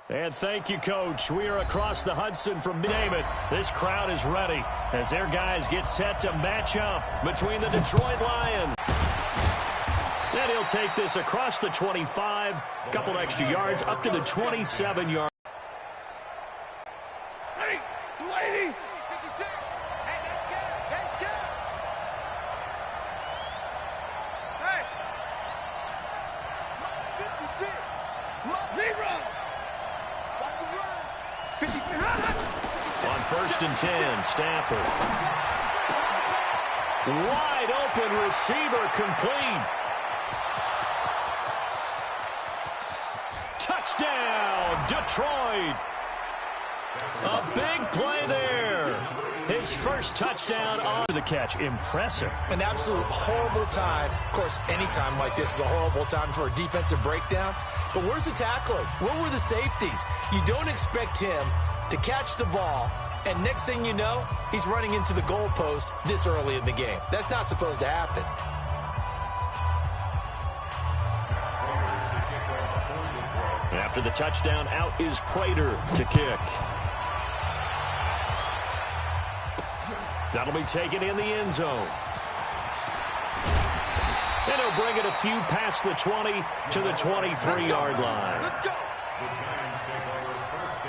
And thank you, Coach. We are across the Hudson from name it. This crowd is ready as their guys get set to match up between the Detroit Lions. And he'll take this across the 25, a couple extra yards, up to the 27-yard. Hey, 280. 56. Hey, that's good. That's good. Hey. 56. Leroy. On 1st and 10, Stafford. Wide open receiver complete. Touchdown, Detroit. A big play there. His first touchdown on the catch. Impressive. An absolute horrible time. Of course, any time like this is a horrible time for a defensive breakdown. But where's the tackling? Where were the safeties? You don't expect him to catch the ball, and next thing you know, he's running into the goalpost this early in the game. That's not supposed to happen. After the touchdown, out is Prater to kick. That'll be taken in the end zone. And he'll bring it a few past the 20 to the 23-yard line. Let's go. The Giants take over 1st and 10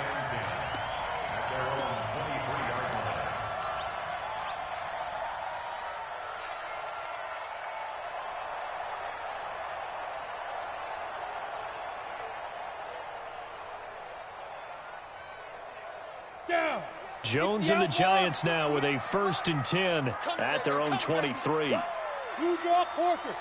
at their own 23-yard line. Down. Jones and the Giants now with a 1st and 10 at their own 23. You draw Porker.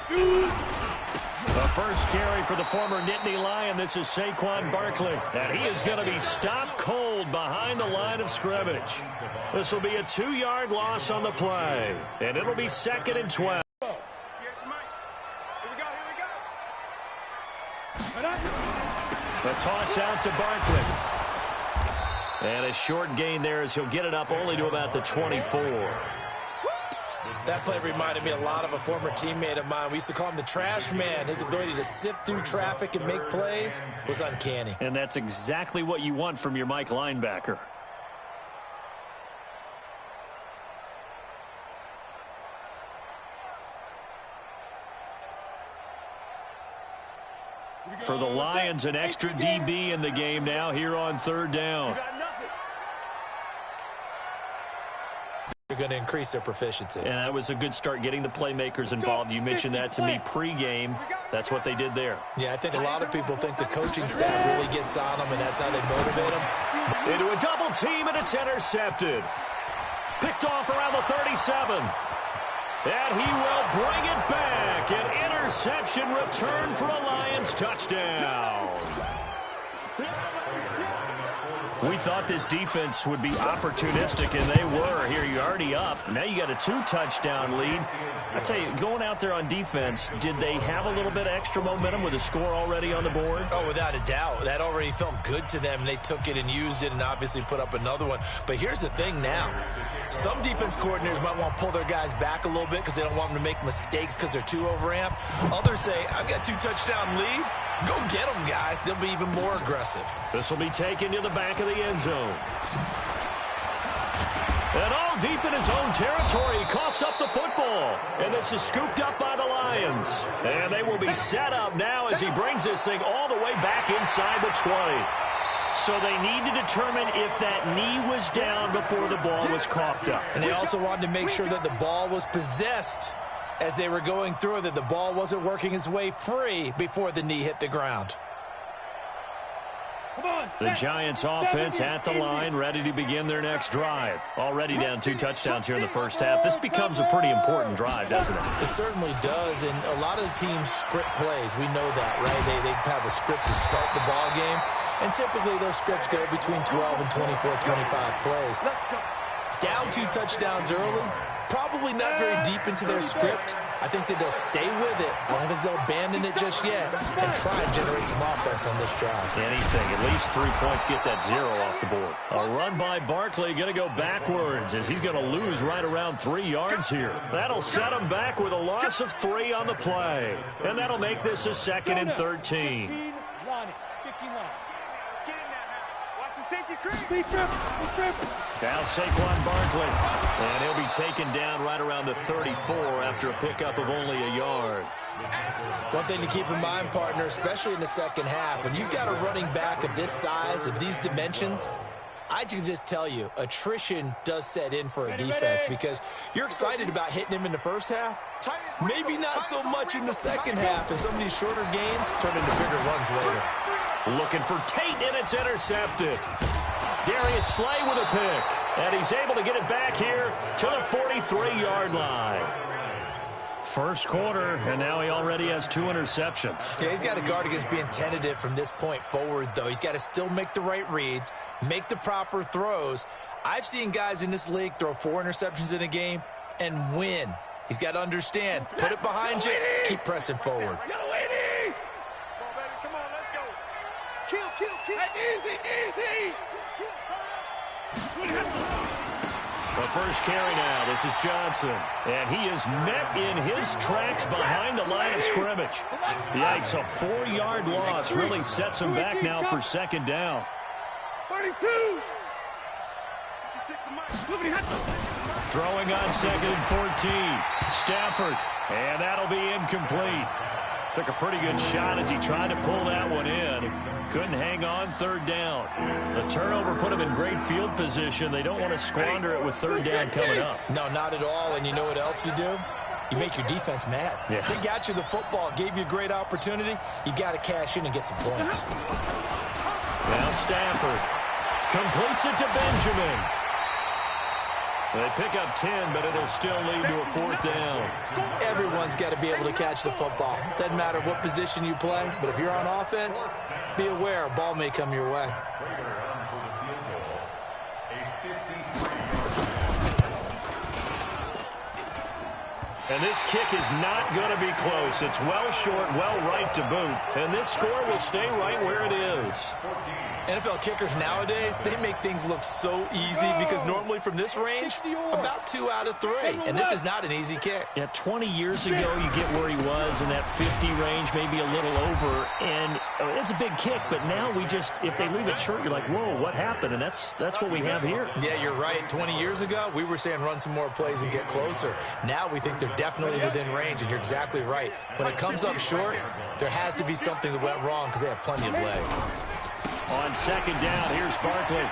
The first carry for the former Nittany Lion. This is Saquon Barkley. And he is going to be stopped cold behind the line of scrimmage. This will be a 2-yard loss on the play. And it'll be 2nd and 12. The toss out to Barkley. And a short gain there as he'll get it up only to about the 24. That play reminded me a lot of a former teammate of mine. We used to call him the trash man. His ability to sift through traffic and make plays was uncanny. And that's exactly what you want from your Mike linebacker. For the Lions, an extra DB in the game now here on 3rd down. They're going to increase their proficiency. And that was a good start getting the playmakers involved. You mentioned that to me pregame. That's what they did there. Yeah, I think a lot of people think the coaching staff really gets on them, and that's how they motivate them. Into a double team, and it's intercepted. Picked off around the 37. And he will bring it back. An interception return for a Lions touchdown. We thought this defense would be opportunistic, and they were. Here, you're already up. Now you got a 2-touchdown lead. I tell you, going out there on defense, did they have a little bit of extra momentum with a score already on the board? Oh, without a doubt. That already felt good to them. They took it and used it and obviously put up another one. But here's the thing now. Some defense coordinators might want to pull their guys back a little bit because they don't want them to make mistakes because they're too overamped. Others say, I've got 2-touchdown lead. Go get them, guys. They'll be even more aggressive. This will be taken to the back of the end zone. And all deep in his own territory, he coughs up the football. And this is scooped up by the Lions. And they will be set up now as he brings this thing all the way back inside the 20. So they need to determine if that knee was down before the ball was coughed up. And they also wanted to make sure that the ball was possessed as they were going through, that the ball wasn't working its way free before the knee hit the ground. The Giants offense at the line, ready to begin their next drive. Already down 2 touchdowns here in the first half. This becomes a pretty important drive, doesn't it? It certainly does, and a lot of the teams script plays. We know that, right? They have a script to start the ball game, and typically those scripts go between 12 and 24, 25 plays. Down 2 touchdowns early, probably not very deep into their script. I think that they'll stay with it. I don't think they'll abandon it just yet and try and generate some offense on this drive. Anything, at least 3 points, get that 0 off the board. A run by Barkley, going to go backwards as he's going to lose right around 3 yards here. That'll set him back with a loss of 3 on the play. And that'll make this a 2nd and 13. Watch the safety creep. Now Saquon Barkley. And he'll be taken down right around the 34 after a pickup of only a yard. One thing to keep in mind, partner, especially in the second half, when you've got a running back of this size, of these dimensions, I can just tell you, attrition does set in for a defense because you're excited about hitting him in the first half. Maybe not so much in the second half, and some of these shorter gains turn into bigger runs later. Looking for Tate, and it's intercepted. Darius Slay with a pick, and he's able to get it back here to the 43-yard line. First quarter, and now he already has 2 interceptions. Yeah, he's got to guard against being tentative from this point forward, though. He's got to still make the right reads, make the proper throws. I've seen guys in this league throw 4 interceptions in a game and win. He's got to understand, put it behind you, keep pressing forward. Come on, baby. Come on, let's go. Kill. Easy. The first carry now. This is Johnson. And he is met in his tracks behind the line of scrimmage. Yikes, a 4-yard loss really sets him back now for second down. 32. Throwing on 2nd and 14. Stafford. And that'll be incomplete. Took a pretty good shot as he tried to pull that one in. Couldn't hang on 3rd down. The turnover put him in great field position. They don't want to squander it with 3rd down coming up. No, not at all. And you know what else you do? You make your defense mad. Yeah. They got you the football, gave you a great opportunity. You got to cash in and get some points. Now Stafford completes it to Benjamin. They pick up 10, but it'll still lead to a 4th down. Everyone's got to be able to catch the football. Doesn't matter what position you play, but if you're on offense, be aware a ball may come your way. And this kick is not going to be close. It's well short, well right to boot. And this score will stay right where it is. NFL kickers nowadays, they make things look so easy because normally from this range, about 2 out of 3. And this is not an easy kick. Yeah, 20 years ago, you get where he was in that 50 range, maybe a little over. And it's a big kick, but now we just, if they leave it short, you're like, whoa, what happened? And that's what we have here. Yeah, you're right. 20 years ago, we were saying run some more plays and get closer. Now we think they're definitely within range, and you're exactly right. When it comes up short, there has to be something that went wrong because they have plenty of leg. On 2nd down, here's Barkley.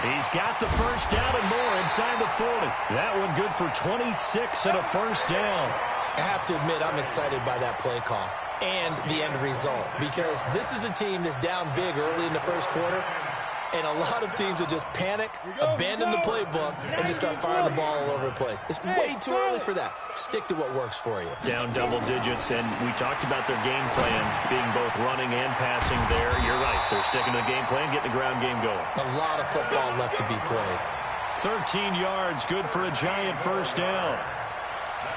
He's got the first down and more inside the 40. That one good for 26 and a first down. I have to admit, I'm excited by that play call and the end result because this is a team that's down big early in the first quarter, and a lot of teams will just panic, abandon the playbook, and just start firing the ball all over the place. It's way too early for that. Stick to what works for you. Down double digits, and we talked about their game plan being both running and passing there. You're right. They're sticking to the game plan, getting the ground game going. A lot of football left to be played. 13 yards, good for a giant first down.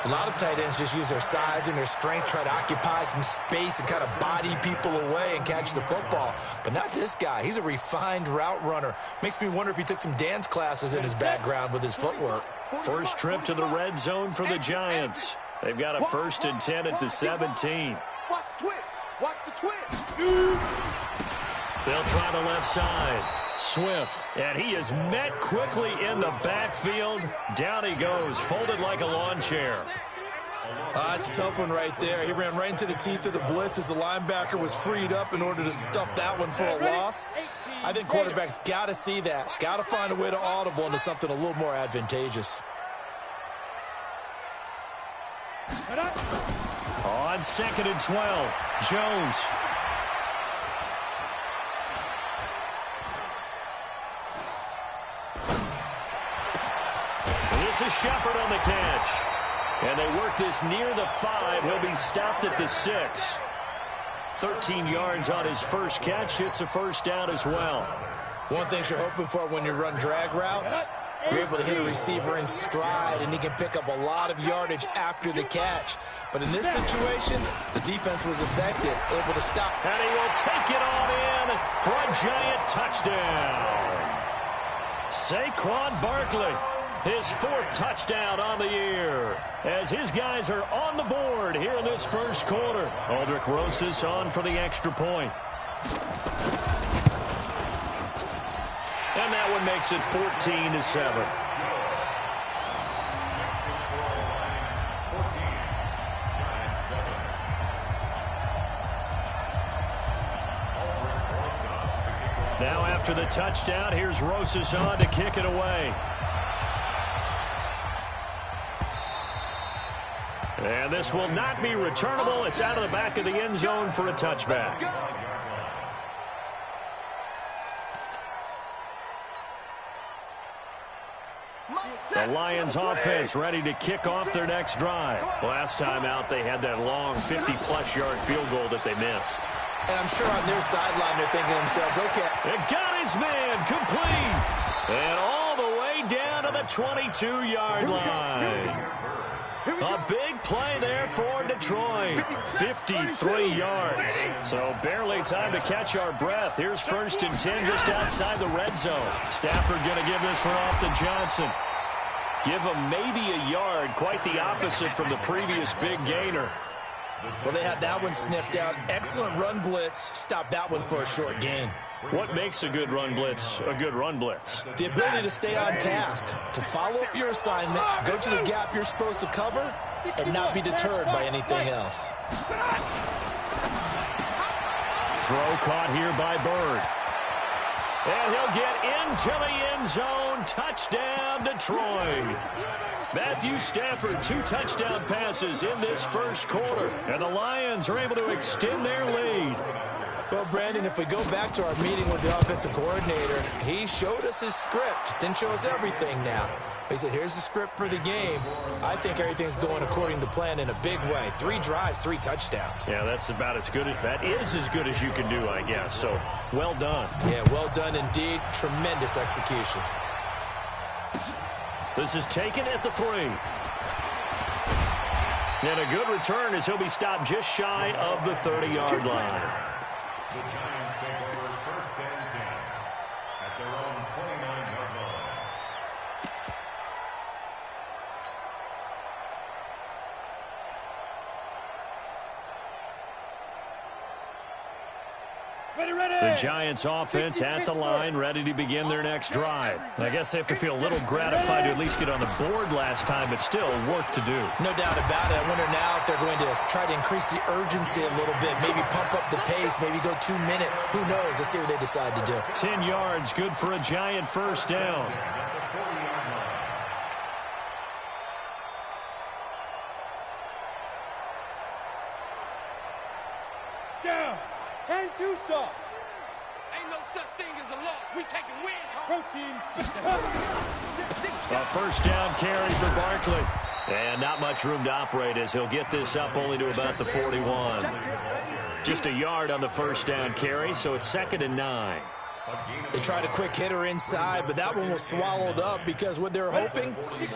A lot of tight ends just use their size and their strength, try to occupy some space and kind of body people away and catch the football. But not this guy. He's a refined route runner. Makes me wonder if he took some dance classes in his background with his footwork. First trip to the red zone for the Giants. They've got a 1st and 10 at the 17. Watch the twist. Watch the twist. They'll try the left side. Swift, and he is met quickly in the backfield. Down he goes, folded like a lawn chair. It's a tough one right there. He ran right into the teeth of the blitz as the linebacker was freed up in order to stuff that one for a loss. I think quarterbacks got to see that. Got to find a way to audible into something a little more advantageous. On 2nd and 12, Jones. This is Shepard on the catch. And they work this near the 5. He'll be stopped at the 6. 13 yards on his first catch. It's a first down as well. One thing you're hoping for when you run drag routes, you're able to hit a receiver in stride, and he can pick up a lot of yardage after the catch. But in this situation, the defense was effective, able to stop. And he will take it on in for a giant touchdown. Saquon Barkley. His 4th touchdown on the year as his guys are on the board here in this first quarter. Aldrich Rosas on for the extra point. And that one makes it 14-7. Now after the touchdown, here's Rosas on to kick it away. And this will not be returnable. It's out of the back of the end zone for a touchback. The Lions offense ready to kick off their next drive. Last time out, they had that long 50-plus yard field goal that they missed. And I'm sure on their sideline they're thinking to themselves, okay. It got his man complete. And all the way down to the 22-yard line. A big play there for Detroit. 53 yards. So barely time to catch our breath. Here's 1st and 10 just outside the red zone. Stafford going to give this one off to Johnson. Give him maybe a yard. Quite the opposite from the previous big gainer. Well, they had that one sniffed out. Excellent run blitz. Stop that one for a short gain. What makes a good run blitz a good run blitz? The ability to stay on task, to follow up your assignment, go to the gap you're supposed to cover, and not be deterred by anything else. Throw caught here by Bird. And he'll get into the end zone. Touchdown, Detroit. Matthew Stafford, 2 touchdown passes in this first quarter. And the Lions are able to extend their lead. Well, Brandon, if we go back to our meeting with the offensive coordinator, he showed us his script. Didn't show us everything now. He said, here's the script for the game. I think everything's going according to plan in a big way. 3 drives, 3 touchdowns. Yeah, that's about as good as that is as good as you can do, I guess. So, well done. Yeah, well done indeed. Tremendous execution. This is taken at the 3. And a good return as he'll be stopped just shy of the 30-yard line. The Giants take over 1st and 10 at their own 29-yard line. The Giants offense at the line, ready to begin their next drive. I guess they have to feel a little gratified to at least get on the board last time, but still work to do. No doubt about it. I wonder now if they're going to try to increase the urgency a little bit, maybe pump up the pace, maybe go 2 minute. Who knows? Let's see what they decide to do. 10 yards, good for a Giant first down. Down. 10 too soft. Ain't no such thing as a loss. We taking wins. Protein. A first down carry for Barkley. And not much room to operate as he'll get this up only to about the 41. Just a yard on the first down carry, so it's 2nd and 9. They tried a quick hitter inside, but that one was swallowed up because what they're hoping,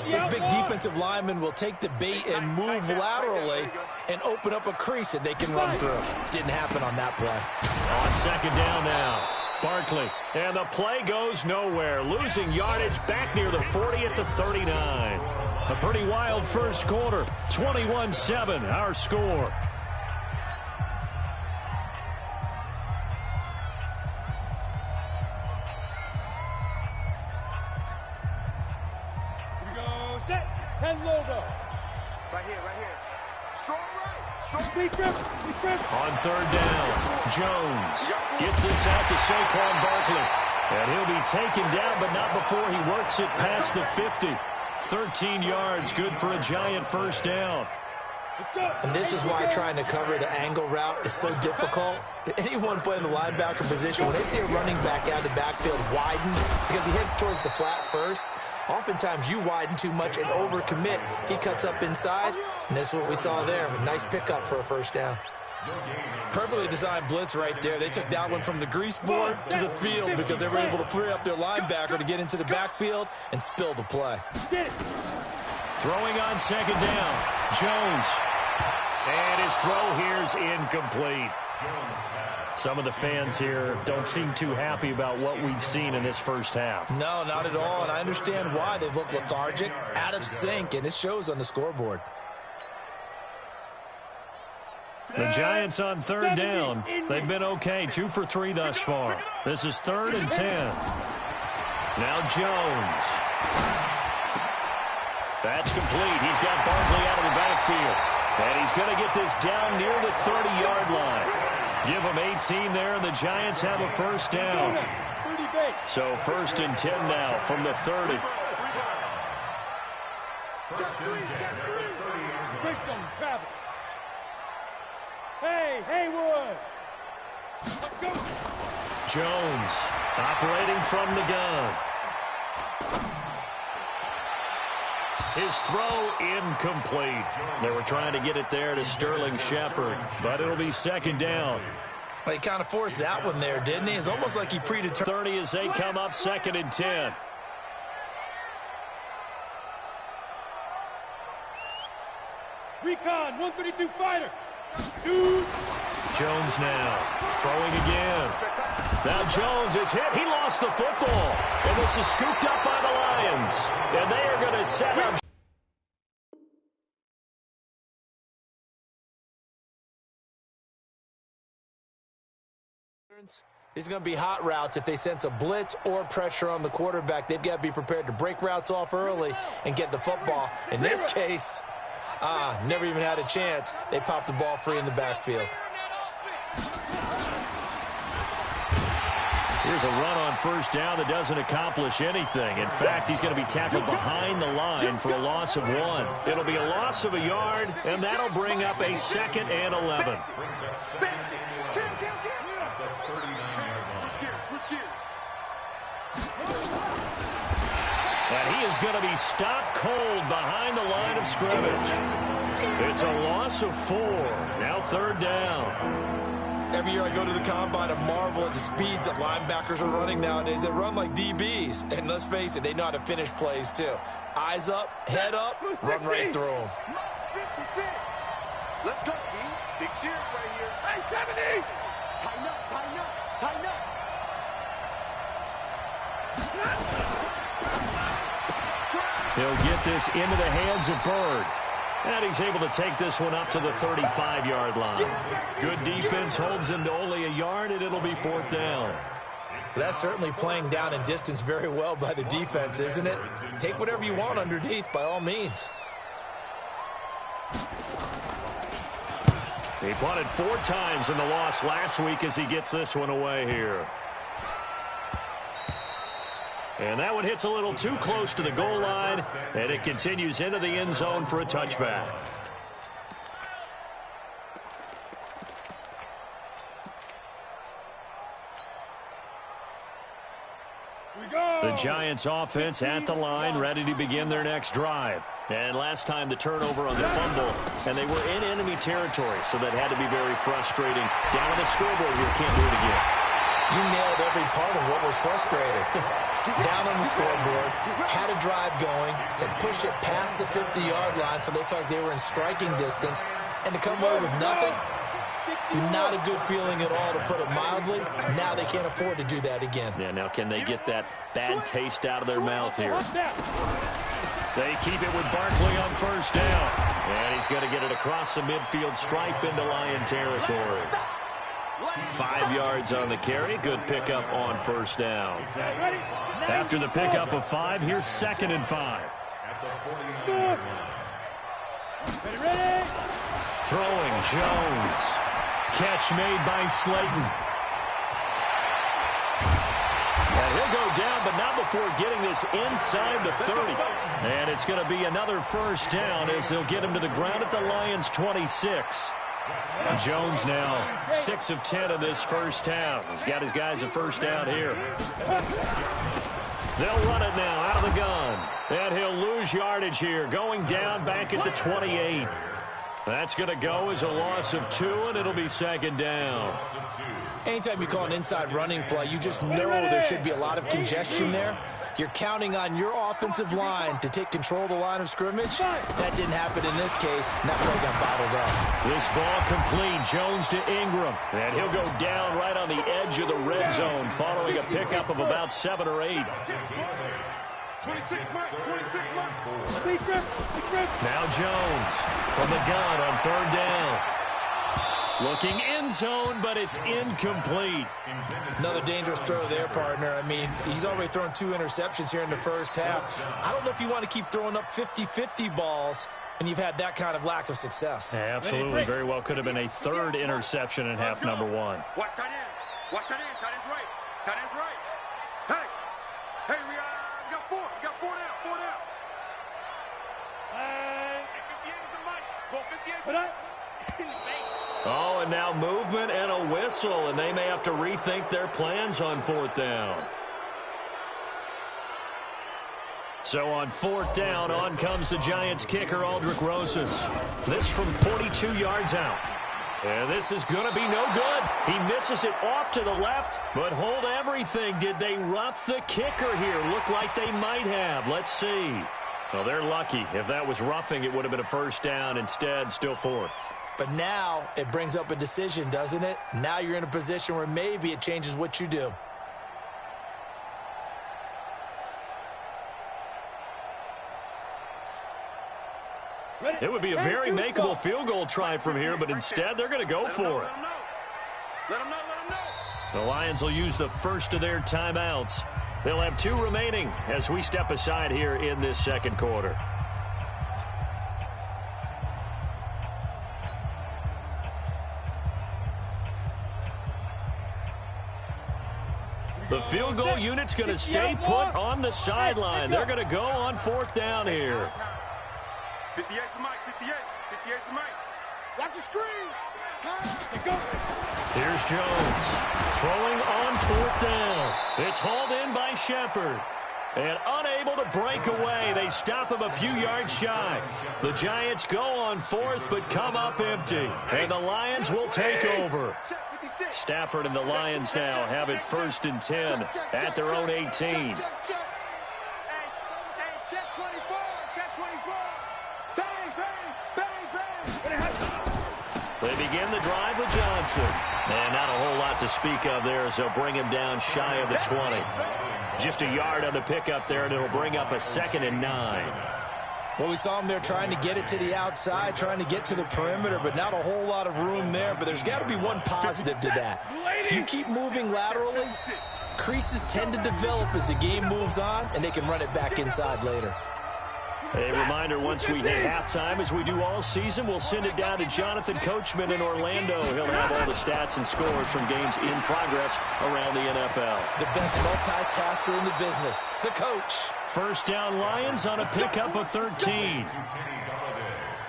this big defensive lineman will take the bait and move laterally and open up a crease that they can run through. Didn't happen on that play. On 2nd down now, Barkley. And the play goes nowhere. Losing yardage back near the 40 at the 39. A pretty wild first quarter. 21-7, our score. Set. 10 logo. Right here, right here. Strong right. Strong big grip. Big grip. On 3rd down, Jones gets this out to Saquon Barkley. And he'll be taken down, but not before he works it past the 50. 13 yards, good for a Giant first down. And this is why trying to cover the angle route is so difficult. Anyone playing the linebacker position, when they see a running back out of the backfield widen because he heads towards the flat first, oftentimes you widen too much and overcommit. He cuts up inside, and that's what we saw there. A nice pickup for a first down. Perfectly designed blitz right there. They took that one from the grease board to the field because they were able to free up their linebacker to get into the backfield and spill the play. Throwing on 2nd down, Jones. And his throw here's incomplete. Some of the fans here don't seem too happy about what we've seen in this first half. No, not at all, and I understand why. They've looked lethargic, out of sync, and it shows on the scoreboard. The Giants on third down. They've been okay, 2 for 3 thus far. This is 3rd and 10. Now Jones. That's complete. He's got Barkley out of the backfield. And he's going to get this down near the 30-yard line. Give him 18 there, and the Giants have a first down. So 1st and 10 now from the 30. Hey, Haywood! Jones operating from the gun. His throw incomplete. They were trying to get it there to Sterling Shepard, but it'll be 2nd down. He kind of forced that one there, didn't he? It's almost like he predetermined. 30 as they come up, 2nd and 10. Recon, 132 fighter. Shoot. Jones now throwing again. Now Jones is hit. He lost the football. And this is scooped up by the Lions. And they are going to set up. These are going to be hot routes. If they sense a blitz or pressure on the quarterback, they've got to be prepared to break routes off early and get the football. In this case, never even had a chance. They popped the ball free in the backfield. Here's a run on first down that doesn't accomplish anything. In fact, he's going to be tackled behind the line for a loss of 1. It'll be a loss of a yard, and that'll bring up a 2nd and 11. And he is going to be stopped cold behind the line of scrimmage. It's a loss of 4. Now 3rd down. Every year I go to the combine and marvel at the speeds that linebackers are running nowadays. They run like DBs. And let's face it, they know how to finish plays too. Eyes up, head up, run right through them. Let's go, D. Big series right here. Hey, 70! Tighten up, tighten up, tighten up. He'll get this into the hands of Bird. And he's able to take this one up to the 35-yard line. Good defense holds him to only a yard, and it'll be 4th down. That's certainly playing down in distance very well by the defense, isn't it? Take whatever you want underneath, by all means. He punted 4 times in the loss last week as he gets this one away here. And that one hits a little too close to the goal line, and it continues into the end zone for a touchback. The Giants offense at the line, ready to begin their next drive. And last time the turnover on the fumble, and they were in enemy territory, so that had to be very frustrating. Down on the scoreboard here, can't do it again. You nailed every part of what was frustrating. Down on the scoreboard, had a drive going, had pushed it past the 50-yard line, so they felt like they were in striking distance, and to come away with nothing, not a good feeling at all, to put it mildly. Now they can't afford to do that again. Yeah, now can they get that bad taste out of their mouth here? They keep it with Barkley on first down. And he's going to get it across the midfield stripe into Lion territory. 5 yards on the carry. Good pickup on first down. After the pickup of 5, here's 2nd and 5. Throwing Jones. Catch made by Slayton. And he'll go down, but not before getting this inside the 30. And it's going to be another first down as they'll get him to the ground at the Lions' 26. Jones now 6 of 10 in this first half. He's got his guys a first down here. They'll run it now out of the gun. And he'll lose yardage here, going down back at the 28. That's going to go as a loss of 2, and it'll be 2nd down. Anytime you call an inside running play, you just know there should be a lot of congestion there. You're counting on your offensive line to take control of the line of scrimmage. That didn't happen in this case. That play got bottled up. This ball complete. Jones to Ingram. And he'll go down right on the edge of the red zone following a pickup of about 7 or 8. 26 mark, 26 mark. Now Jones from the gun on third down. Looking end zone, but it's incomplete. Another dangerous throw there, partner. I mean, he's already thrown 2 interceptions here in the first half. I don't know if you want to keep throwing up 50-50 balls, and you've had that kind of lack of success. Yeah, absolutely. Very well could have been a 3rd interception in half number 1. Watch tight end. Watch tight end. Tight end's right. Tight end's right. Hey, we got 4. We got 4 down. 4 down. Hey, 58's the mic. Go 58's the mic. Oh, and now movement and a whistle, and they may have to rethink their plans on 4th down. So on 4th down, on comes the Giants kicker, Aldrich Rosas. This from 42 yards out. And this is going to be no good. He misses it off to the left, but hold everything. Did they rough the kicker here? Looked like they might have. Let's see. Well, they're lucky. If that was roughing, it would have been a 1st down. Instead, still 4th. But now it brings up a decision, doesn't it? Now you're in a position where maybe it changes what you do. It would be a very makeable field goal try from here, but instead they're going to go for it. Let them know. The Lions will use the first of their timeouts. They'll have 2 remaining as we step aside here in this 2nd quarter. The field goal unit's going to stay put on the sideline. They're going to go on 4th down here. 58 to Mike. 58 to Mike. Watch the screen. Here's Jones throwing on 4th down. It's hauled in by Shepard. And unable to break away. They stop him a few yards shy. The Giants go on 4th, but come up empty. And the Lions will take over. Stafford and the Lions now have it 1st and 10 at their own 18. Check 24. Check 24. Bang, bang, bang, bang. They begin the drive with Johnson. And not a whole lot to speak of there as they'll bring him down shy of the 20. Just a yard on the pickup there, and it'll bring up a 2nd and 9. Well, we saw him there trying to get it to the outside, trying to get to the perimeter, but not a whole lot of room there. But there's got to be one positive to that. If you keep moving laterally, creases tend to develop as the game moves on, and they can run it back inside later. A reminder, once we hit halftime, as we do all season, we'll send it down to Jonathan Coachman in Orlando. He'll have all the stats and scores from games in progress around the NFL. The best multitasker in the business, the coach. 1st down Lions on a pickup of 13.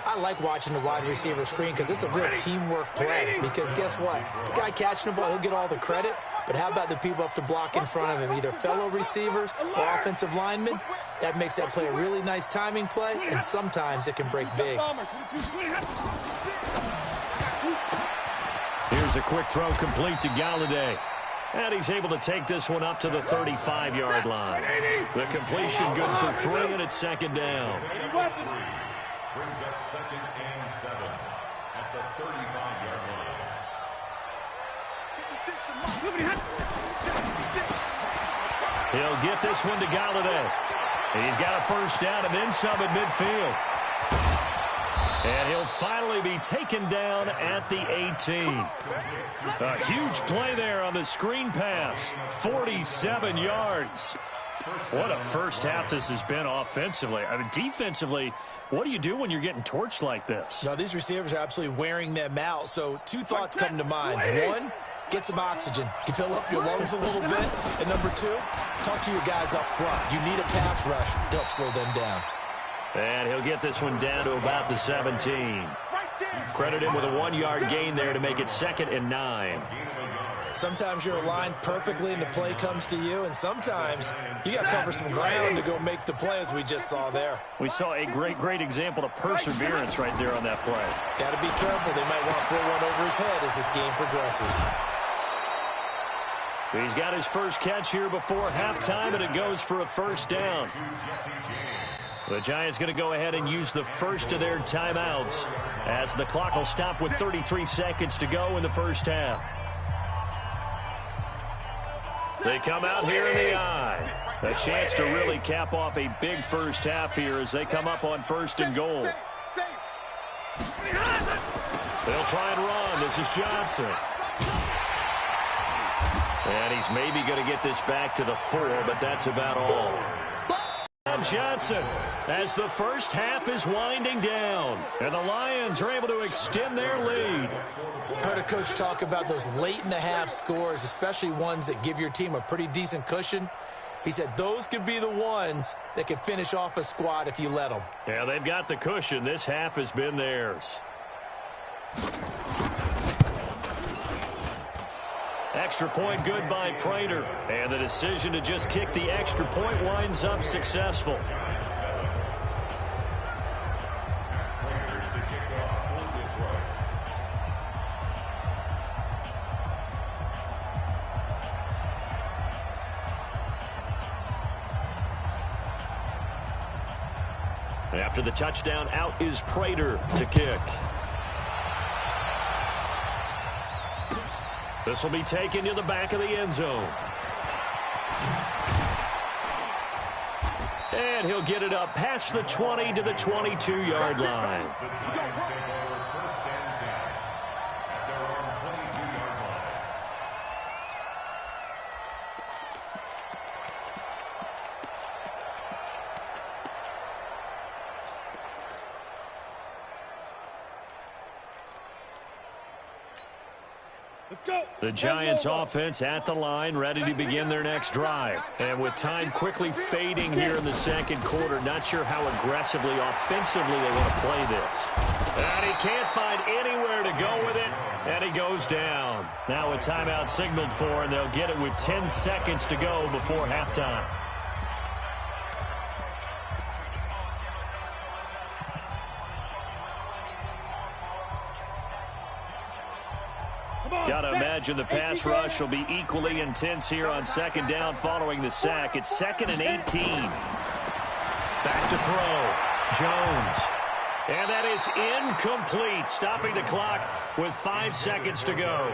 I like watching the wide receiver screen because it's a real teamwork play. Because guess what? The guy catching the ball, he'll get all the credit. But how about the people up to block in front of him, either fellow receivers or offensive linemen? That makes that play a really nice timing play, and sometimes it can break big. Here's a quick throw complete to Galladay. And he's able to take this one up to the 35-yard line. The completion good for 3, and it's 2nd down. Brings up 2nd and 7 at the 35-yard line. He'll get this one to Galladay. He's got a 1st down and then some at midfield. And he'll finally be taken down at the 18. A huge play there on the screen pass. 47 yards. What a first half this has been offensively. I mean, defensively, what do you do when you're getting torched like this? Now, these receivers are absolutely wearing them out. So 2 thoughts come to mind. 1, get some oxygen. You fill up your lungs a little bit. And number 2, talk to your guys up front. You need a pass rush to help slow them down. And he'll get this one down to about the 17. Credit him with a 1-yard gain there to make it 2nd and 9. Sometimes you're aligned perfectly and the play comes to you, and sometimes you got to cover some ground to go make the play, as we just saw there. We saw a great example of perseverance right there on that play. Got to be careful. They might want to throw one over his head as this game progresses. He's got his first catch here before halftime, and it goes for a 1st down. The Giants going to go ahead and use the first of their timeouts as the clock will stop with 33 seconds to go in the first half. They come out here in the eye. A chance to really cap off a big first half here as they come up on 1st and goal. They'll try and run. This is Johnson. And he's maybe going to get this back to the 4, but that's about all. And Johnson, as the first half is winding down, and the Lions are able to extend their lead. I heard a coach talk about those late-in-the-half scores, especially ones that give your team a pretty decent cushion. He said those could be the ones that could finish off a squad if you let them. Yeah, they've got the cushion. This half has been theirs. Extra point good by Prater. And the decision to just kick the extra point winds up successful. After the touchdown, out is Prater to kick. This will be taken to the back of the end zone. And he'll get it up past the 20 to the 22-yard line. The Giants take over 1st and 10 at their own 22-yard line. The Giants offense at the line, ready to begin their next drive. And with time quickly fading here in the second quarter, not sure how aggressively, offensively they want to play this. And he can't find anywhere to go with it, and he goes down. Now a timeout signaled for, and they'll get it with 10 seconds to go before halftime. Got to imagine the pass rush will be equally intense here on second down following the sack. It's 2nd and 18. Back to throw. Jones. And that is incomplete, stopping the clock with 5 seconds to go.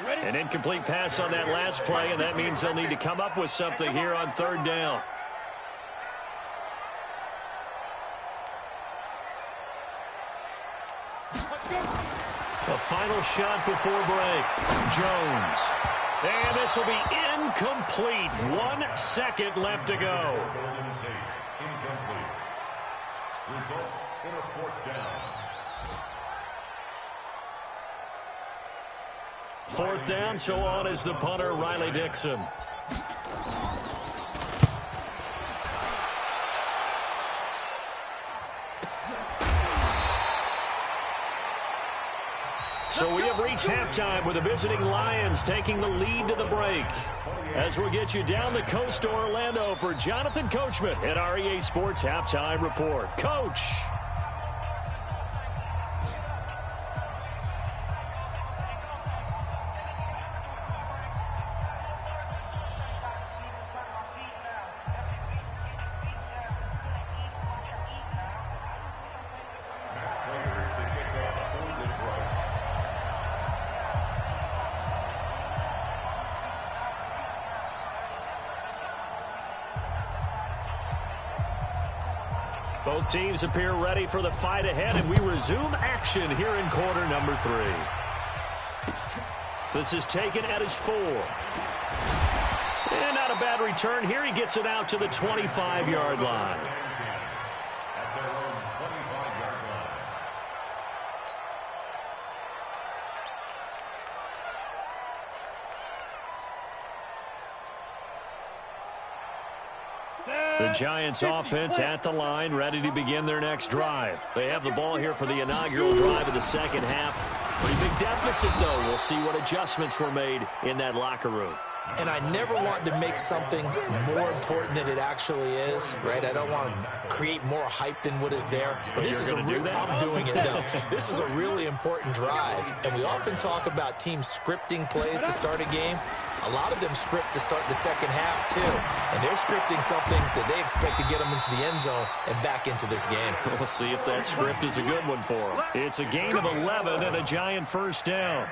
An incomplete pass on that last play, and that means they'll need to come up with something here on 3rd down. A final shot before break. Jones. And this will be incomplete. 1 second left to go. Incomplete. Results in a 4th down. 4th down, so on is the punter, Riley Dixon. So we have reached halftime with the visiting Lions taking the lead to the break. As we'll get you down the coast to Orlando for Jonathan Coachman at our EA Sports Halftime Report. Coach. Both teams appear ready for the fight ahead, and we resume action here in quarter number 3. This is taken at his 4. And not a bad return here. He gets it out to the 25-yard line. At their own 25-yard line. The Giants offense at the line, ready to begin their next drive. They have the ball here for the inaugural drive of the second half. Pretty big deficit, though. We'll see what adjustments were made in that locker room. And I never want to make something more important than it actually is, right? I don't want to create more hype than what is there. But this is I'm doing it, though. This is a really important drive. And we often talk about teams scripting plays to start a game. A lot of them script to start the second half, too. And they're scripting something that they expect to get them into the end zone and back into this game. We'll see if that script is a good one for them. It's a gain of 11 and a Giant first down.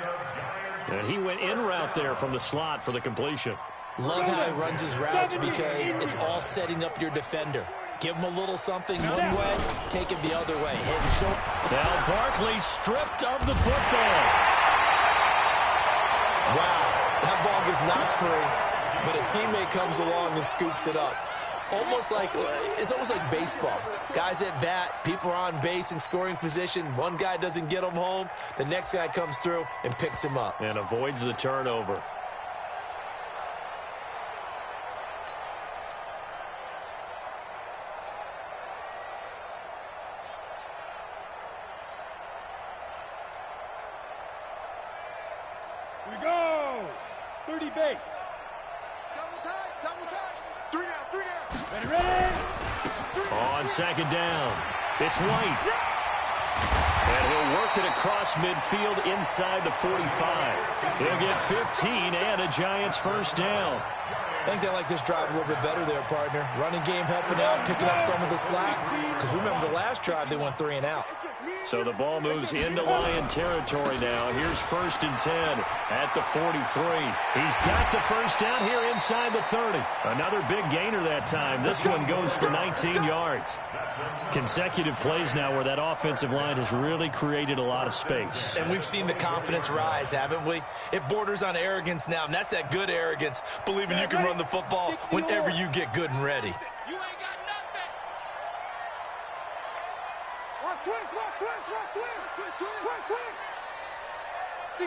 And he went in route there from the slot for the completion. Love how he runs his routes because it's all setting up your defender. Give them a little something one way, take it the other way. Head and shoulder. Now Barkley stripped of the football. Wow, that ball gets knocked free, but a teammate comes along and scoops it up. It's almost like baseball. Guys at bat, people are on base in scoring position. One guy doesn't get him home. The next guy comes through and picks him up. And avoids the turnover. We go! 30 base. Double tight, double tight. 3 down, 3 down. Ready, ready? On second down, it's White. And he'll work it across midfield inside the 45. He'll get 15 and a Giants first down. I think they like this drive a little bit better there, partner. Running game helping out, picking up some of the slack. Because remember, the last drive they went 3 and out. So the ball moves into Lion territory now. Here's 1st and 10 at the 43. He's got the first down here inside the 30. Another big gainer that time. This one goes for 19 yards. Consecutive plays now where that offensive line has really created a lot of space. And we've seen the confidence rise, haven't we? It borders on arrogance now, and that's that good arrogance, believing you can run the football whenever you get good and ready. You ain't got nothing. Watch twins, watch twins, watch twins. Twins, twins.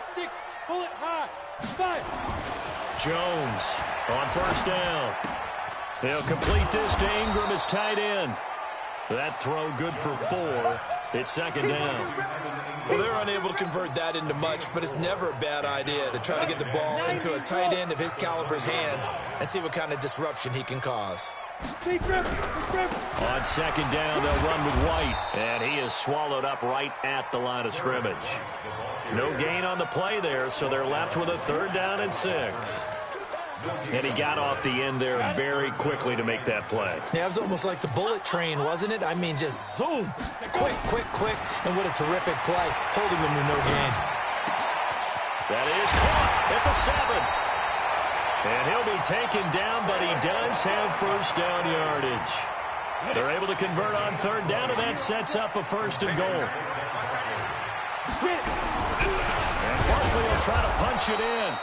6-6, bullet high. 5. Jones on first down. He'll complete this to Ingram as tight end. That throw good for 4. It's second down. Well, they're unable to convert that into much, but it's never a bad idea to try to get the ball into a tight end of his caliber's hands and see what kind of disruption he can cause. On second down, they'll run with White, and he is swallowed up right at the line of scrimmage. No gain on the play there, so they're left with a 3rd down and 6. And he got off the end there very quickly to make that play. Yeah, it was almost like the bullet train, wasn't it? I mean, just zoom. Quick, quick, quick. And what a terrific play, holding them to no gain. That is caught at the 7. And he'll be taken down, but he does have first down yardage. They're able to convert on 3rd down, and that sets up a 1st and goal. And Barkley will try to punch it in.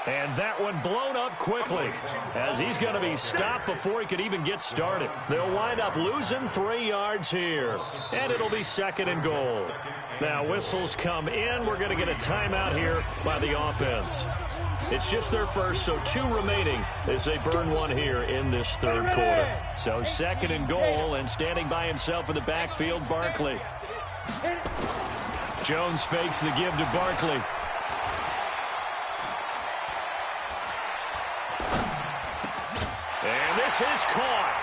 And that one blown up quickly as he's going to be stopped before he could even get started. They'll wind up losing 3 yards here. And it'll be 2nd and goal. Now whistles come in. We're going to get a timeout here by the offense. It's just their first, so 2 remaining as they burn one here in this 3rd quarter. So 2nd and goal, and standing by himself in the backfield, Barkley. Jones fakes the give to Barkley. And this is caught.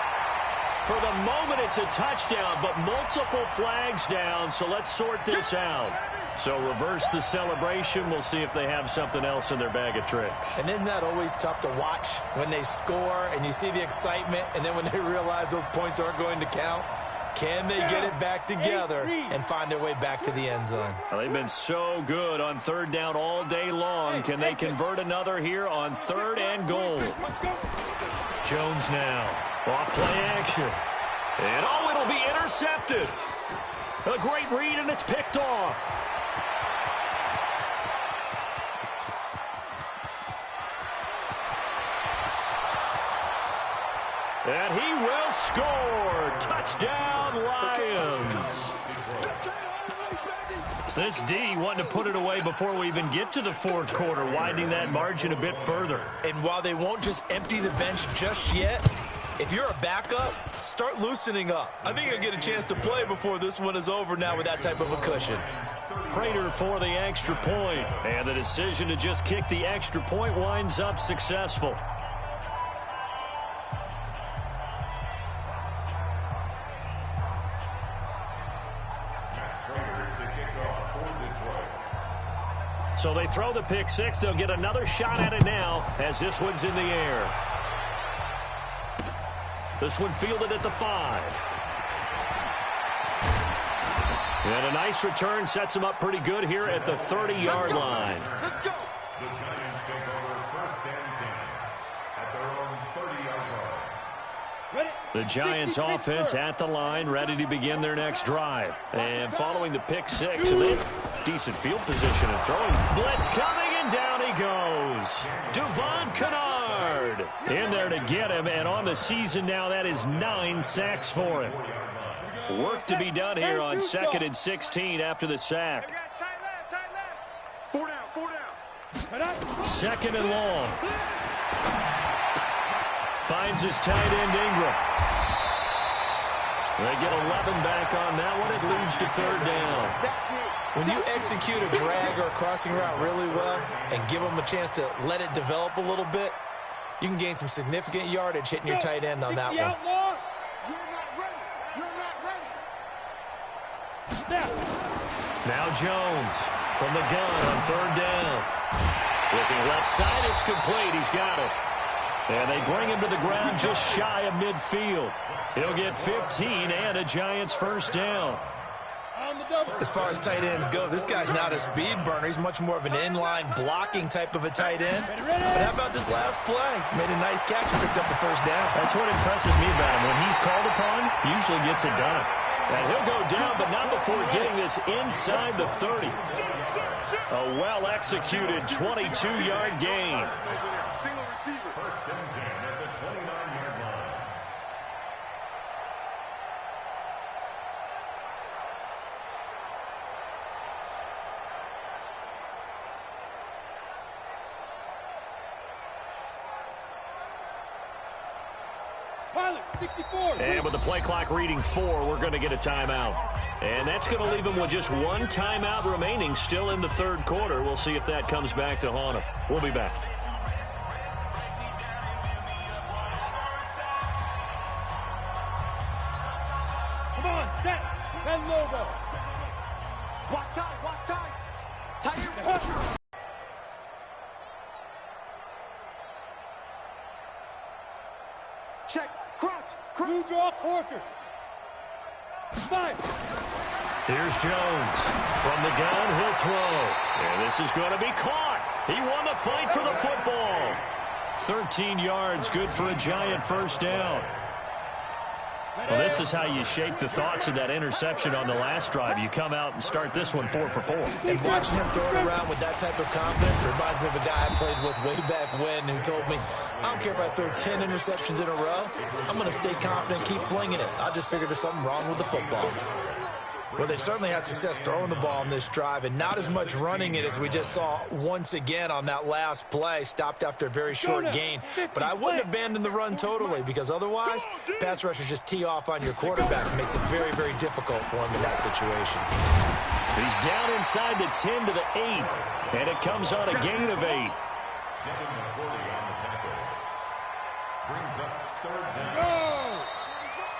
For the moment, it's a touchdown, but multiple flags down, so let's sort this out. So reverse the celebration. We'll see if they have something else in their bag of tricks. And isn't that always tough to watch when they score and you see the excitement, and then when they realize those points aren't going to count? Can they get it back together and find their way back to the end zone? Well, they've been so good on 3rd down all day long. Can they convert another here on 3rd and goal? Jones now. Off play action. And it'll be intercepted. A great read, and it's picked off. And he will score. Touchdown, Lions. This D wanting to put it away before we even get to the 4th quarter, widening that margin a bit further. And while they won't just empty the bench just yet, if you're a backup, start loosening up. I think you'll get a chance to play before this one is over now with that type of a cushion. Prater for the extra point, and the decision to just kick the extra point winds up successful. So they throw the pick 6. They'll get another shot at it now as this one's in the air. This one fielded at the 5. And a nice return sets him up pretty good here at the 30-yard line. Let's go. The Giants take over 1st and 10 at their own 30-yard line. The The Giants offense at the line, ready to begin their next drive. And following the pick six, and they have decent field position and throwing. Blitz coming, and down he goes. Devon Kennard in there to get him, and on the season now, that is 9 sacks for him. Work to be done here on 2nd and 16 after the sack. Four down. Second and long. Finds his tight end, Ingram. They get 11 back on that one. It leads to 3rd down. When you execute a drag or a crossing route really well and give them a chance to let it develop a little bit, you can gain some significant yardage hitting your tight end on that one. Now Jones from the gun on 3rd down. Looking left side, it's complete. He's got it. And they bring him to the ground just shy of midfield. He'll get 15 and a Giants 1st down. As far as tight ends go, this guy's not a speed burner. He's much more of an inline blocking type of a tight end. But how about this last play? Made a nice catch and picked up the 1st down. That's what impresses me about him. When he's called upon, he usually gets it done. And he'll go down, but not before getting this inside the 30. A well-executed 22-yard gain. Single receiver. 1st and 10 at the 29-yard line. Pilot, 64. And with the play clock reading 4, we're going to get a timeout. And that's going to leave him with just 1 timeout remaining still in the 3rd quarter. We'll see if that comes back to haunt him. We'll be back. Come on, set. 10 logo. Watch tight. Tight end. Check. Crouch. Blue draw quarters. 5. Here's Jones. From the gun, he'll throw. And this is going to be caught. He won the fight for the football. 13 yards, good for a Giant 1st down. Well, this is how you shake the thoughts of that interception on the last drive. You come out and start this one 4 for 4. And watching him throw it around with that type of confidence reminds me of a guy I played with way back when who told me, I don't care if I throw 10 interceptions in a row. I'm going to stay confident, keep flinging it. I just figured there's something wrong with the football. Well, they certainly had success throwing the ball on this drive, and not as much running it as we just saw once again on that last play, stopped after a very short gain. But I wouldn't abandon the run totally, because otherwise, pass rushers just tee off on your quarterback. It makes it very, very difficult for him in that situation. He's down inside the 10 to the 8, and it comes on a gain of 8. Getting the 40 on the tackle. Brings up 3rd down. Go.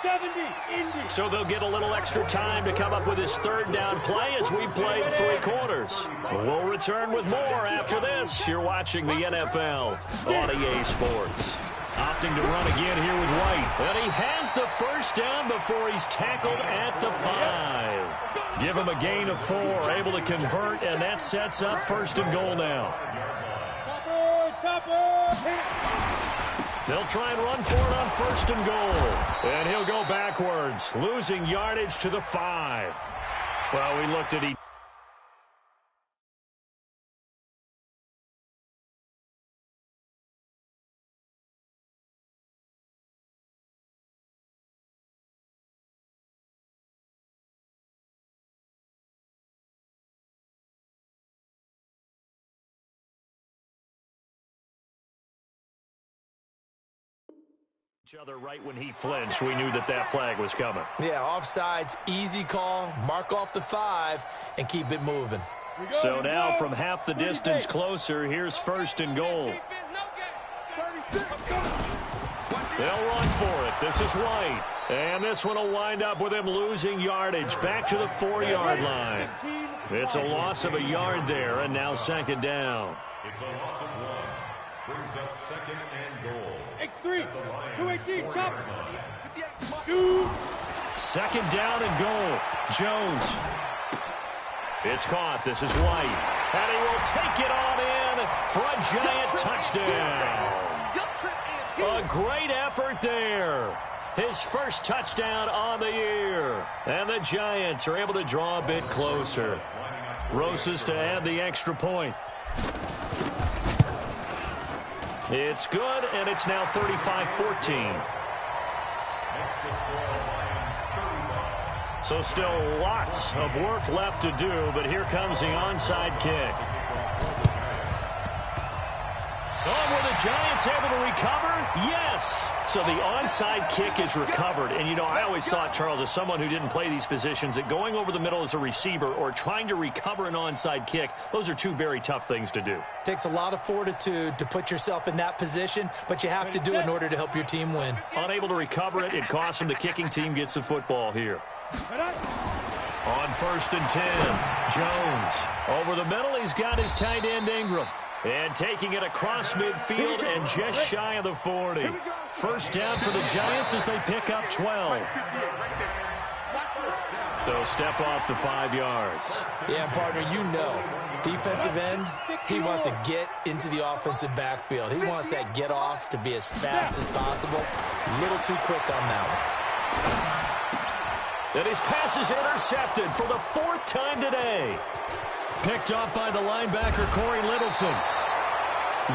70, Indy. So they'll get a little extra time to come up with his 3rd down play as we played 3 quarters. We'll return with more after this. You're watching the NFL on EA Sports. Opting to run again here with White. And he has the 1st down before he's tackled at the 5. Give him a gain of 4, able to convert, and that sets up 1st and goal now. They'll try and run for it on 1st and goal. And he'll go backwards, losing yardage to the 5. Well, we looked at each. Other right when he flinched, we knew that that flag was coming. Yeah, offsides, easy call, mark off the 5, and keep it moving. So now from half the distance closer, here's 1st and goal. They'll run for it. This is White. And this one will wind up with him losing yardage back to the 4-yard line. It's a loss of a yard there, and now 2nd down. It's a loss of 1. Brings up 2nd and goal. X3, 218, chop. Shoot. 2nd down and goal. Jones. It's caught. This is White. And he will take it on in for a Giant touchdown. A great effort there. His first touchdown on the year. And the Giants are able to draw a bit closer. Rosas to add the extra point. It's good, and it's now 35-14. So still lots of work left to do, but here comes the onside kick. Oh, were the Giants able to recover? Yes. So the onside kick is recovered. And, you know, I always thought, Charles, as someone who didn't play these positions, that going over the middle as a receiver or trying to recover an onside kick, those are two very tough things to do. Takes a lot of fortitude to put yourself in that position, but you have to do it in order to help your team win. Unable to recover it, it costs them. The kicking team gets the football here. On 1st and 10, Jones. Over the middle, he's got his tight end Ingram. And taking it across midfield and just shy of the 40. First down for the Giants as they pick up 12. So step off the 5 yards. Yeah, partner, you know, defensive end, he wants to get into the offensive backfield. He wants that get off to be as fast as possible. A little too quick on that one. And his pass is intercepted for the 4th time today. Picked up by the linebacker, Corey Littleton.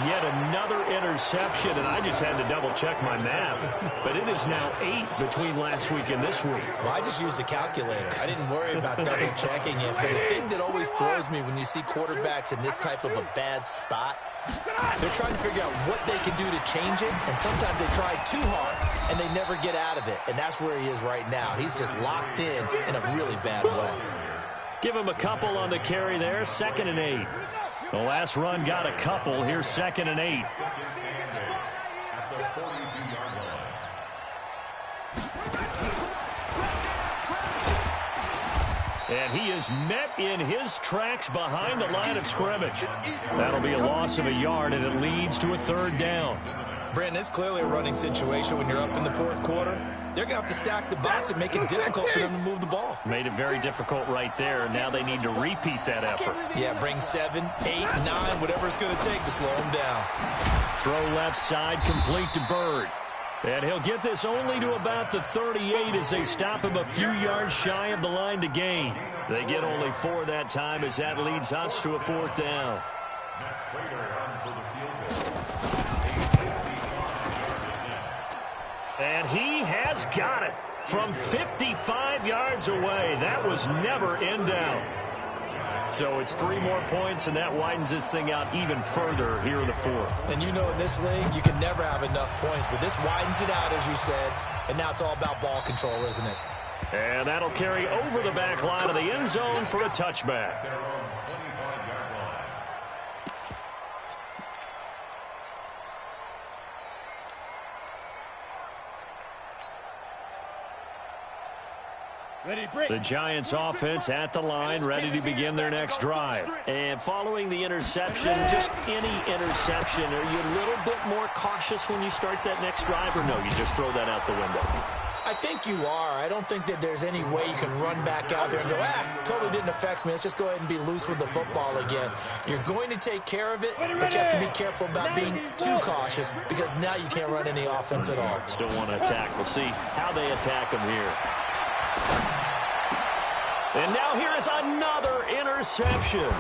Yet another interception, and I just had to double-check my math. But it is now 8 between last week and this week. Well, I just used a calculator. I didn't worry about double-checking it. But the thing that always throws me when you see quarterbacks in this type of a bad spot, they're trying to figure out what they can do to change it, and sometimes they try too hard, and they never get out of it. And that's where he is right now. He's just locked in a really bad way. Give him a couple on the carry there, 2nd and 8. The last run got a couple. Here's 2nd and 8. And he is met in his tracks behind the line of scrimmage. That'll be a loss of a yard, and it leads to a 3rd down. Brandon, it's clearly a running situation when you're up in the 4th quarter. They're going to have to stack the box and make it difficult for them to move the ball. Made it very difficult right there. Now they need to repeat that effort. Yeah, bring 7, 8, 9, whatever it's going to take to slow them down. Throw left side, complete to Bird. And he'll get this only to about the 38 as they stop him a few yards shy of the line to gain. They get only 4 that time as that leads us to a 4th down. And he has got it from 55 yards away. That was never in doubt. So it's 3 more points, and that widens this thing out even further here in the 4th. And you know in this league, you can never have enough points, but this widens it out, as you said, and now it's all about ball control, isn't it? And that'll carry over the back line of the end zone for a touchback. The Giants offense at the line, ready to begin their next drive. And following the interception, just any interception, are you a little bit more cautious when you start that next drive, or no, you just throw that out the window? I think you are. I don't think that there's any way you can run back out there and go, totally didn't affect me. Let's just go ahead and be loose with the football again. You're going to take care of it, but you have to be careful about being too cautious because now you can't run any offense at all. Still want to attack. We'll see how they attack them here. And now here is another interception.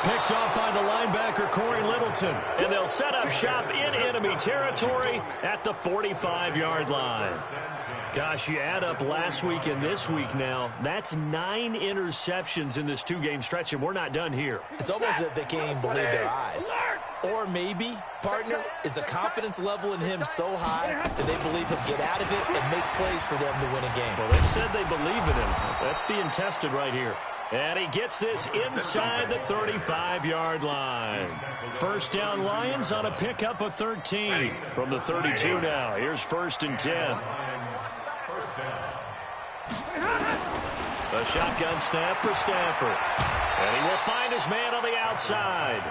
Picked off by the linebacker, Corey Littleton. And they'll set up shop in enemy territory at the 45-yard line. Gosh, you add up last week and this week now. That's 9 interceptions in this 2-game stretch, and we're not done here. It's almost as if they can't even believe their eyes. Or maybe, partner, is the confidence level in him so high that they believe he'll get out of it and make plays for them to win a game. Well, they've said they believe in him. That's being tested right here. And he gets this inside the 35-yard line. First down, Lions on a pickup of 13 from the 32 now. Here's 1st and 10. A shotgun snap for Stafford. And he will find his man on the outside.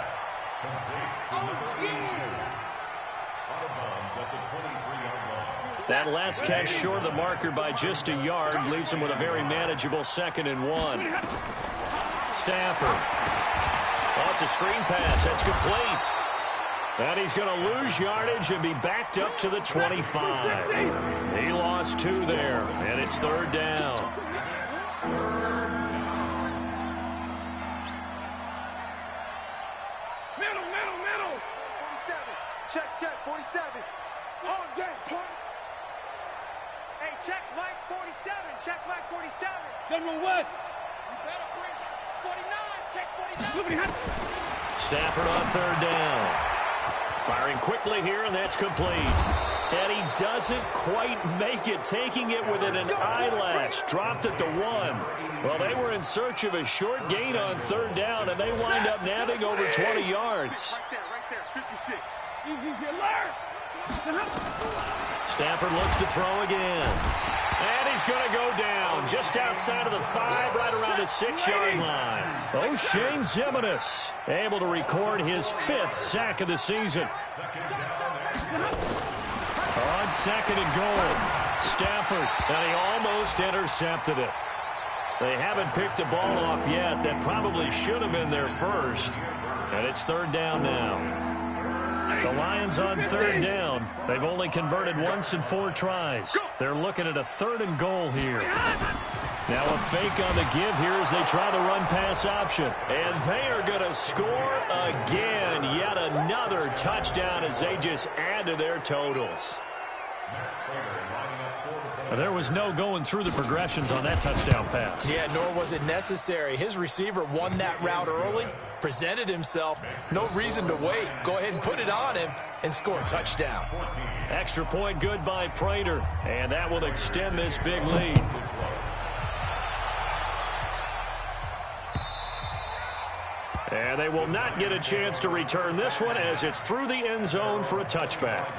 That last catch short of the marker by just a yard leaves him with a very manageable 2nd and 1. Stafford. Oh, it's a screen pass. That's complete. And he's going to lose yardage and be backed up to the 25. He lost 2 there, and it's 3rd down. Middle. 47. Check, 47. All day, point. Hey, check Mike 47. Check Mike 47. General West. You better bring 49. Check 49. Stafford on 3rd down. Firing quickly here, and that's complete. And he doesn't quite make it, taking it within an eyelash. Dropped at the 1. Well, they were in search of a short gain on 3rd down, and they wind up nabbing over 20 yards. Right there, 56. Stafford looks to throw again. And he's going to go down just outside of the 5, right around the 6-yard line. O'Shane Zimenez able to record his 5th sack of the season. On 2nd and goal, Stafford, and he almost intercepted it. They haven't picked a ball off yet. That probably should have been their first. And it's 3rd down now. The Lions on 3rd down. They've only converted once in 4 tries. They're looking at a 3rd and goal here. Now a fake on the give here as they try the run-pass option. And they are going to score again. Yet another touchdown as they just add to their totals. There was no going through the progressions on that touchdown pass. Yeah, nor was it necessary. His receiver won that route early, presented himself. No reason to wait. Go ahead and put it on him and score a touchdown. Extra point good by Prater, and that will extend this big lead. And they will not get a chance to return this one as it's through the end zone for a touchback.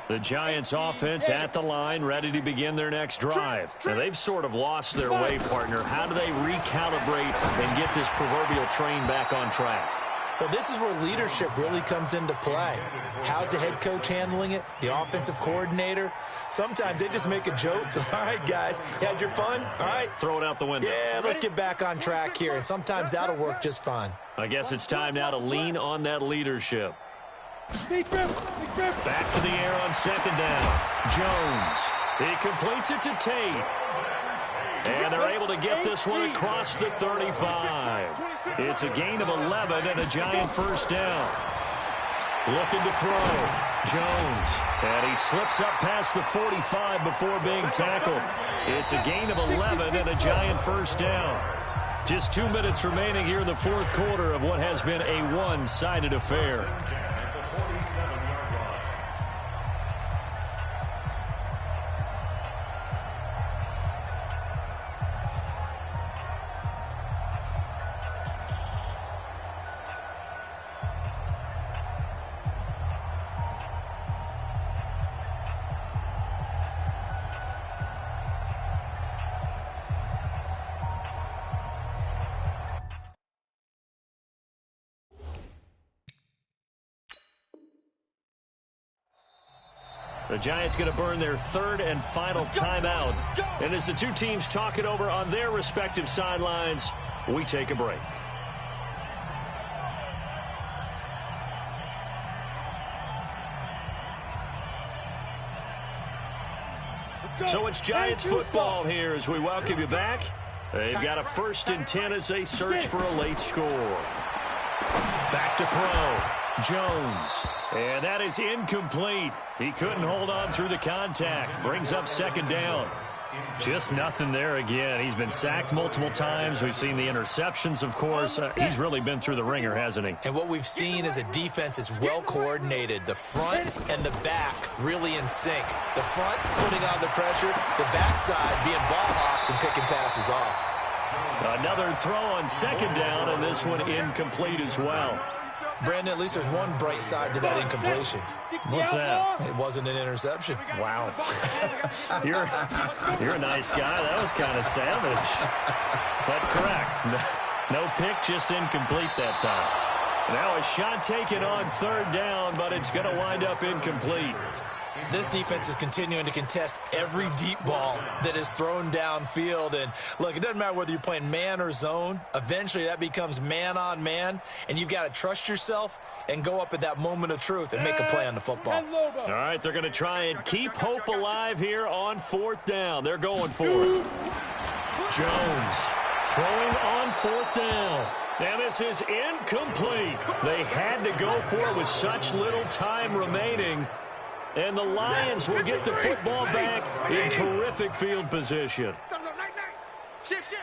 The Giants offense at the line, ready to begin their next drive. Now, they've sort of lost their way, partner. How do they recalibrate and get this proverbial train back on track? Well, this is where leadership really comes into play. How's the head coach handling it? The offensive coordinator? Sometimes they just make a joke. All right, guys, you had your fun? All right. Throw it out the window. Yeah, let's get back on track here, and sometimes that'll work just fine. I guess it's time now to lean on that leadership. Back to the air on 2nd down. Jones. He completes it to Tate. And they're able to get this one across the 35. It's a gain of 11 and a Giant 1st down. Looking to throw. Jones. And he slips up past the 45 before being tackled. It's a gain of 11 and a Giant 1st down. Just 2 minutes remaining here in the 4th quarter of what has been a one-sided affair. The Giants going to burn their 3rd and final timeout. And as the two teams talk it over on their respective sidelines, we take a break. So it's Giants football here as we welcome you back. They've got a 1st and 10 as they search for a late score. Back to throw. Jones. And that is incomplete. He couldn't hold on through the contact. Brings up 2nd down. Just nothing there again. He's been sacked multiple times. We've seen the interceptions, of course. He's really been through the ringer, hasn't he? And what we've seen is a defense is well coordinated. The front and the back really in sync. The front putting on the pressure. The backside being ball hawks and picking passes off. Another throw on 2nd down, and this one incomplete as well. Brandon, at least there's one bright side to that incompletion. What's that? It wasn't an interception. Wow. You're a nice guy. That was kind of savage. But correct. No pick, just incomplete that time. Now a shot taken on third down, but it's going to wind up incomplete. This defense is continuing to contest every deep ball that is thrown downfield. And, look, it doesn't matter whether you're playing man or zone. Eventually that becomes man on man, and you've got to trust yourself and go up at that moment of truth and make a play on the football. All right, they're going to try and keep hope alive here on fourth down. They're going for it. Jones throwing on fourth down. And this is incomplete. They had to go for it with such little time remaining. And the Lions will get the football back in terrific field position. Shift.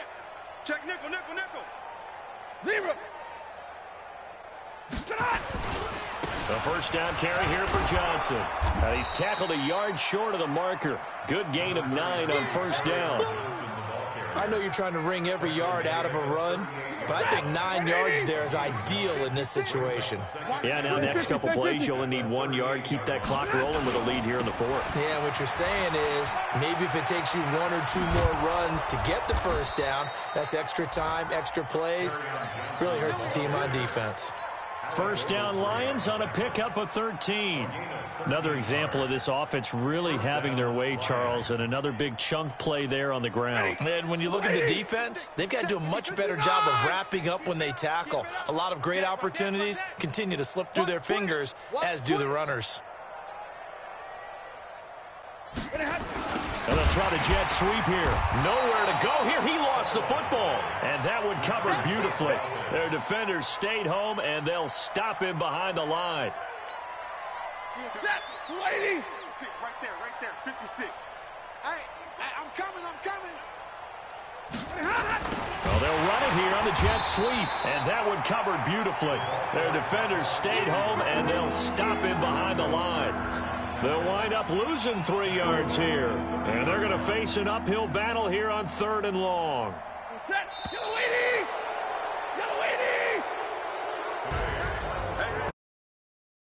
Check nickel. Zero. The first down carry here for Johnson. He's tackled a yard short of the marker. Good gain of 9 on first down. I know you're trying to wring every yard out of a run, but I think 9 yards there is ideal in this situation. Yeah, now next couple plays, you only need 1 yard. Keep that clock rolling with a lead here in the fourth. Yeah, what you're saying is maybe if it takes you 1 or 2 more runs to get the first down, that's extra time, extra plays. Really hurts the team on defense. First down Lions on a pickup of 13. Another example of this offense really having their way, Charles, and another big chunk play there on the ground. And when you look at the defense, they've got to do a much better job of wrapping up when they tackle. A lot of great opportunities continue to slip through their fingers, as do the runners. And they'll try the jet sweep here. Nowhere to go here. He lost the football. And that one covered beautifully. Their defenders stayed home, and they'll stop him behind the line. 280. 56, right there. 56. Hey, I'm coming. Well, they'll run it here on the jet sweep. And that one covered beautifully. Their defenders stayed home, and they'll stop him behind the line. They'll wind up losing 3 yards here. And they're going to face an uphill battle here on 3rd and long.